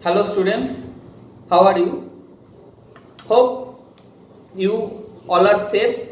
Hello students, how are you? Hope you all are safe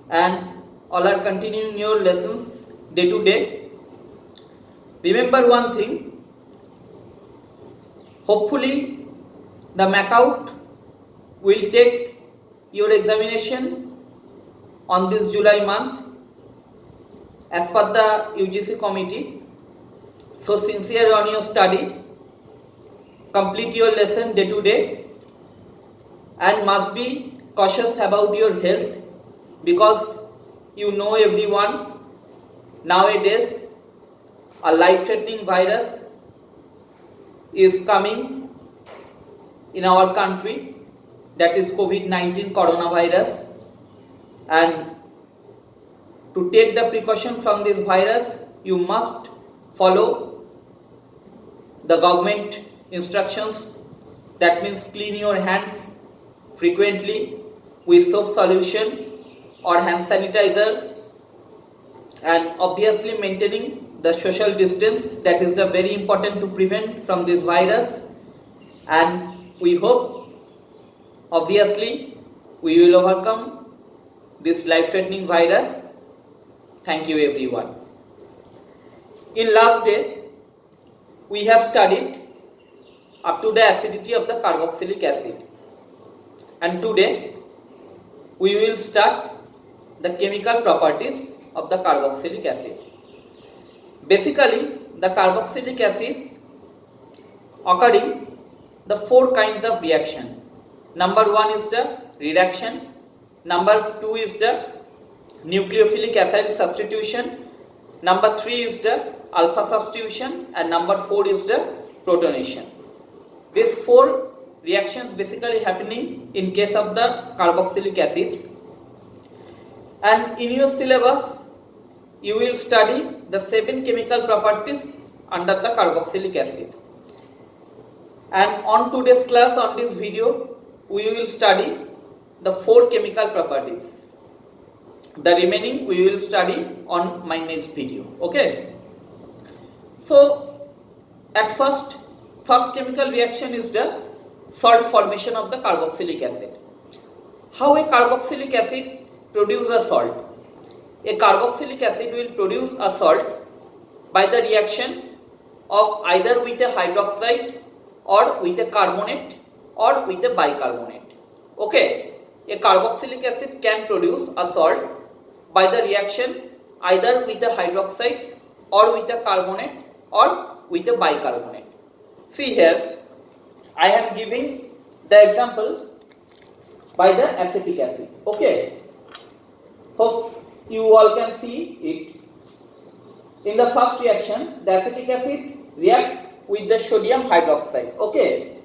and all are continuing your lessons day to day. Remember one thing, hopefully the MACOUT will take your examination on this July month as per the UGC committee. So sincere on your study, complete your lesson day to day and must be cautious about your health because you know everyone nowadays a life-threatening virus is coming in our country, that is COVID-19 coronavirus, and to take the precaution from this virus you must follow the government instructions. That means clean your hands frequently with soap solution or hand sanitizer, and obviously maintaining the social distance, that is the very important to prevent from this virus. And we hope obviously we will overcome this life-threatening virus. Thank you everyone. In last day we have studied up to the acidity of the carboxylic acid, and today we will start the chemical properties of the carboxylic acid. Basically the carboxylic acids occurring the four kinds of reaction. Number one is the reduction, number two is the nucleophilic acid substitution, number three is the alpha substitution, and number four is the protonation. These four reactions basically happening in case of the carboxylic acids, and in your syllabus you will study the 7 chemical properties under the carboxylic acid. And on today's class, on this video, we will study the 4 chemical properties. The remaining we will study on my next video. Okay. So at first chemical reaction is the salt formation of the carboxylic acid. How a carboxylic acid produce a salt? A carboxylic acid will produce a salt by the reaction of either with a hydroxide or with a carbonate or with a bicarbonate. Okay, a carboxylic acid can produce a salt by the reaction either with a hydroxide or with a carbonate or with a bicarbonate. See here, I am giving the example by the acetic acid. Okay, hope you all can see it. In the first reaction, the acetic acid reacts with the sodium hydroxide. Okay,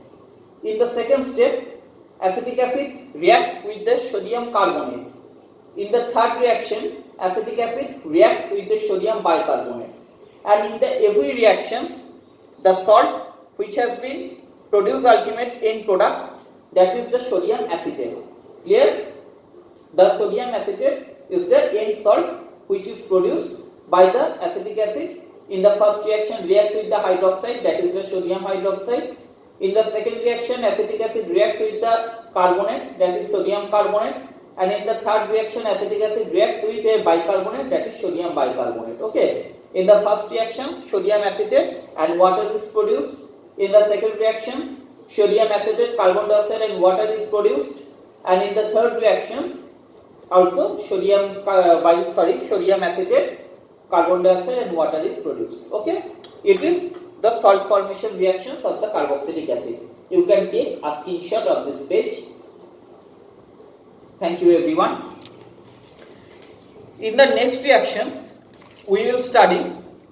in the second step, acetic acid reacts with the sodium carbonate. In the third reaction, acetic acid reacts with the sodium bicarbonate. And in the every reactions, the salt which has been produced ultimate end product, that is the sodium acetate. Clear? The sodium acetate is the end salt which is produced by the acetic acid. In the first reaction reacts with the hydroxide, that is the sodium hydroxide. In the second reaction, acetic acid reacts with the carbonate, that is sodium carbonate. And in the third reaction, acetic acid reacts with a bicarbonate, that is sodium bicarbonate. Okay. In the first reaction, sodium acetate and water is produced. In the second reactions, sodium acetate, carbon dioxide and water is produced. And in the third reactions, also sodium acetate, carbon dioxide and water is produced. Okay. It is the salt formation reactions of the carboxylic acid. You can take a screenshot of this page. Thank you everyone. In the next reactions, we will study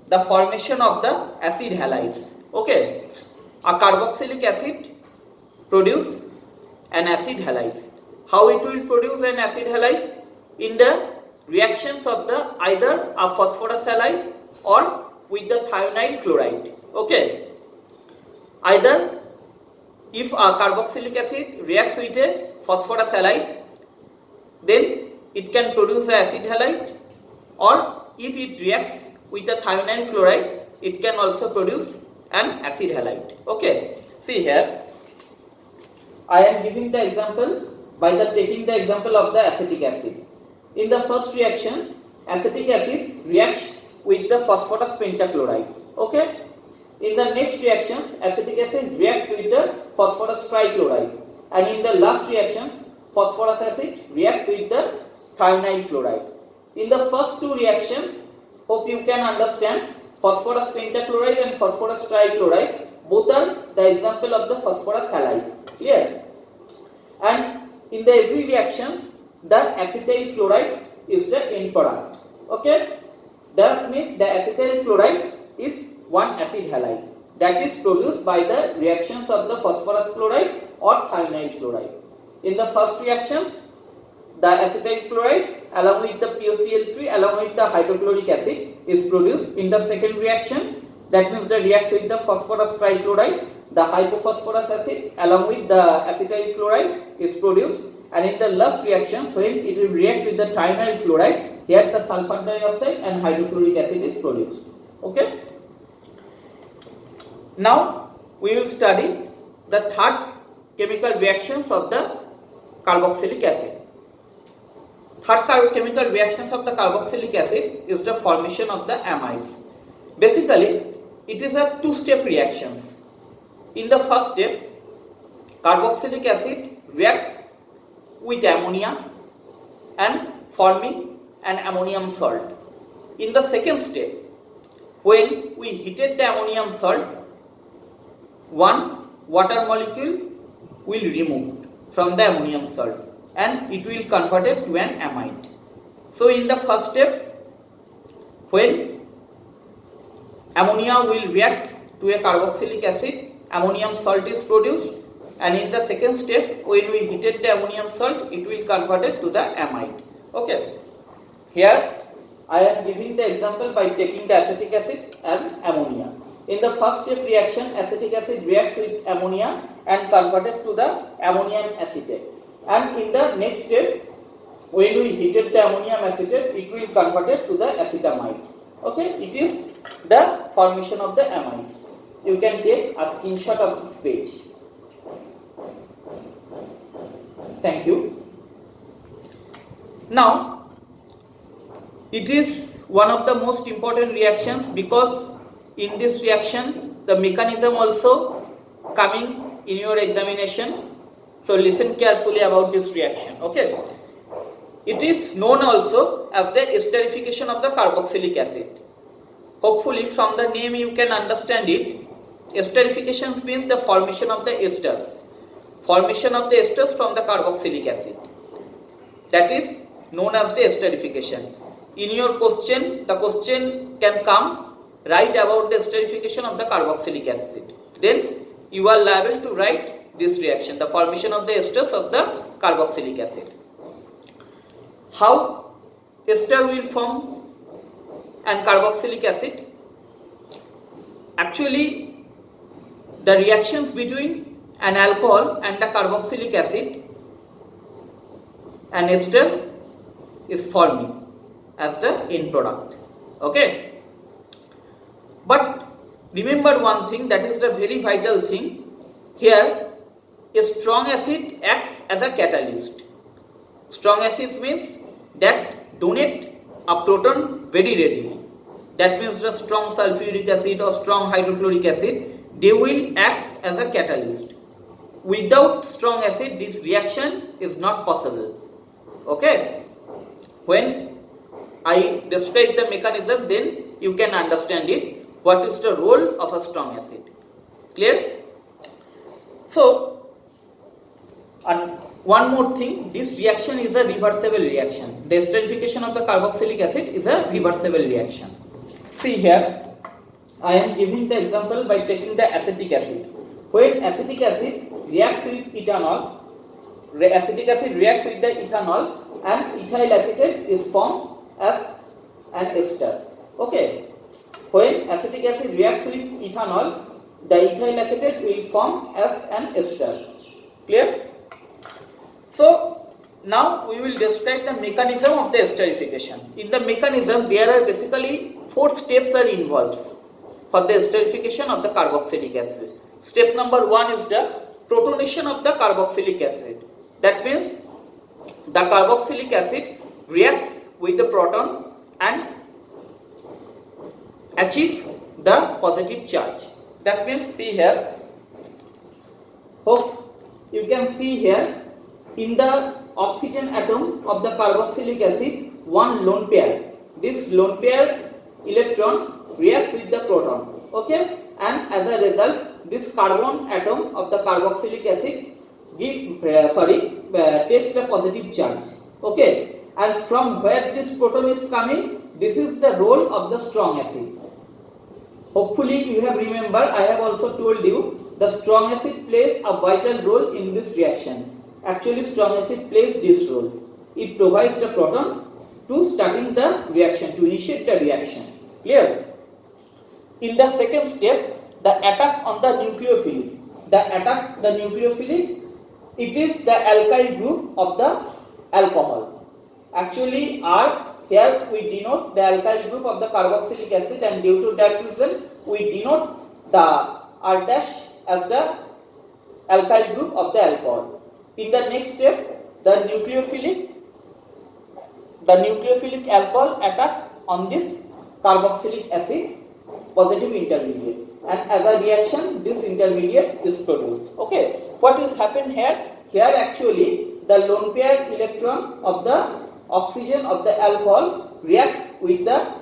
the formation of the acid halides. Okay, a carboxylic acid produce an acid halide. How it will produce an acid halide? In the reactions of the either a phosphorus halide or with the thionyl chloride. Okay, either if a carboxylic acid reacts with a phosphorus halide, then it can produce the acid halide, or if it reacts with the thionyl chloride, it can also produce an acid halide. Okay, See here, I am giving the example by taking the example of the acetic acid. In the first reactions, acetic acid reacts with the phosphorus pentachloride. Okay. In the next reactions, acetic acid reacts with the phosphorus trichloride, and in the last reactions, phosphorus acid reacts with the thionyl chloride. In the first two reactions, hope you can understand, phosphorus pentachloride and phosphorus trichloride both are the example of the phosphorus halide. Clear? And in the every reactions, the acetyl chloride is the end product. Okay? That means the acetyl chloride is one acid halide that is produced by the reactions of the phosphorus chloride or thionyl chloride. In the first reactions, the acetyl chloride along with the POCl3 along with the hydrochloric acid is produced. In the second reaction, that means the reacts with the phosphorus trichloride, the hypophosphorus acid along with the acetyl chloride is produced, and in the last reactions when it will react with the thionyl chloride, here the sulfur dioxide and hydrochloric acid is produced. Okay. Now we will study the third chemical reactions of the carboxylic acid. Third chemical reactions of the carboxylic acid is the formation of the amides. Basically, it is a two-step reactions. In the first step, carboxylic acid reacts with ammonia and forming an ammonium salt. In the second step, when we heated the ammonium salt, one water molecule will remove from the ammonium salt and it will convert it to an amide. So in the first step, when ammonia will react to a carboxylic acid, ammonium salt is produced, and in the second step, when we heated the ammonium salt, it will convert it to the amide. Okay. Here I am giving the example by taking the acetic acid and ammonia. In the first step reaction, acetic acid reacts with ammonia and converted to the ammonium acetate. And in the next step, when we heated the ammonium acetate, it will convert it to the acetamide. Okay, it is the formation of the amides. You can take a screenshot of this page. Thank you. Now, it is one of the most important reactions because in this reaction the mechanism also coming in your examination. So listen carefully about this reaction. Okay. It is known also as the esterification of the carboxylic acid. Hopefully from the name you can understand it. Esterification means the formation of the esters. Formation of the esters from the carboxylic acid. That is known as the esterification. In your question, the question can come, write about the esterification of the carboxylic acid. Then you are liable to write this reaction, the formation of the esters of the carboxylic acid. How ester will form an carboxylic acid? Actually, the reactions between an alcohol and the carboxylic acid, an ester is forming as the end product. Okay. But remember one thing, that is the very vital thing. Here, a strong acid acts as a catalyst. Strong acids means that donate a proton very readily. That means the strong sulfuric acid or strong hydrochloric acid, they will act as a catalyst. Without strong acid, this reaction is not possible. Okay. When I describe the mechanism, then you can understand it. What is the role of a strong acid? Clear? So, and one more thing, this reaction is a reversible reaction. The esterification of the carboxylic acid is a reversible reaction. See here, I am giving the example by taking the acetic acid. When acetic acid reacts with ethanol, acetic acid reacts with the ethanol and ethyl acetate is formed as an ester. Okay. When acetic acid reacts with ethanol, the ethyl acetate will form as an ester. Clear? So now we will describe the mechanism of the esterification. In the mechanism, there are basically 4 steps are involved for the esterification of the carboxylic acid. Step number 1 is the protonation of the carboxylic acid. That means the carboxylic acid reacts with the proton and achieve the positive charge. That means, see here, hope you can see here, in the oxygen atom of the carboxylic acid, one lone pair. This lone pair electron reacts with the proton, okay, and as a result this carbon atom of the carboxylic acid takes the positive charge, okay, and from where this proton is coming, this is the role of the strong acid. Hopefully you have remembered, I have also told you the strong acid plays a vital role in this reaction. Actually strong acid plays this role. It provides the proton to starting the reaction, to initiate the reaction. Clear? In the second step, the attack on the nucleophilic. It is the alkyl group of the alcohol. Actually R, here we denote the alkyl group of the carboxylic acid, and due to that reason we denote the R dash as the alkyl group of the alcohol. In the next step, the nucleophilic alcohol attack on this carboxylic acid positive intermediate, and as a reaction this intermediate is produced. Okay, what is happened here? Here actually the lone pair electron of the oxygen of the alcohol reacts with the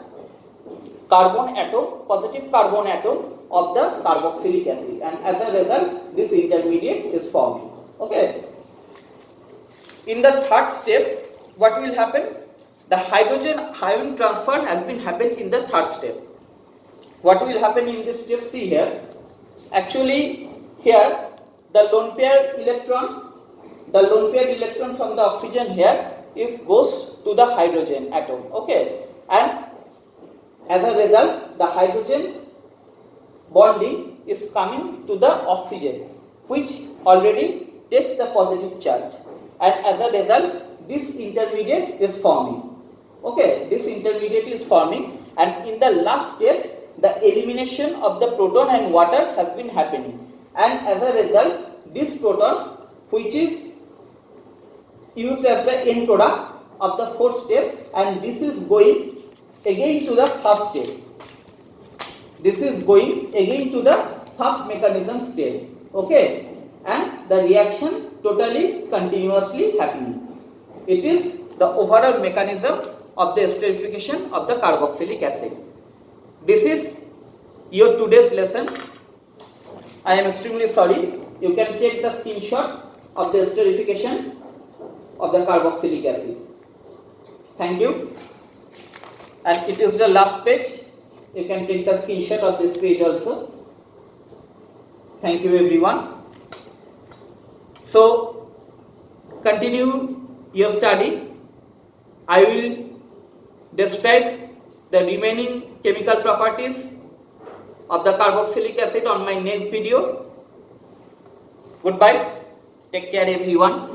carbon atom, positive carbon atom of the carboxylic acid, and as a result this intermediate is formed. Okay. In the third step, what will happen? The hydrogen ion transfer has been happened in the third step. What will happen in this step? See here. Actually here the lone pair electron from the oxygen here goes to the hydrogen atom, okay, and as a result the hydrogen bonding is coming to the oxygen, which already takes the positive charge, and as a result this intermediate is forming, okay, and in the last step the elimination of the proton and water has been happening, and as a result this proton, which is used as the end product of the fourth step, and this is going again to the first step. This is going again to the first mechanism step, okay, and the reaction totally continuously happening. It is the overall mechanism of the esterification of the carboxylic acid. This is your today's lesson. I am extremely sorry. You can take the screenshot of the esterification of the carboxylic acid. Thank you. And it is the last page. You can take the screenshot of this page also. Thank you everyone. So continue your study. I will describe the remaining chemical properties of the carboxylic acid on my next video. Goodbye. Take care everyone.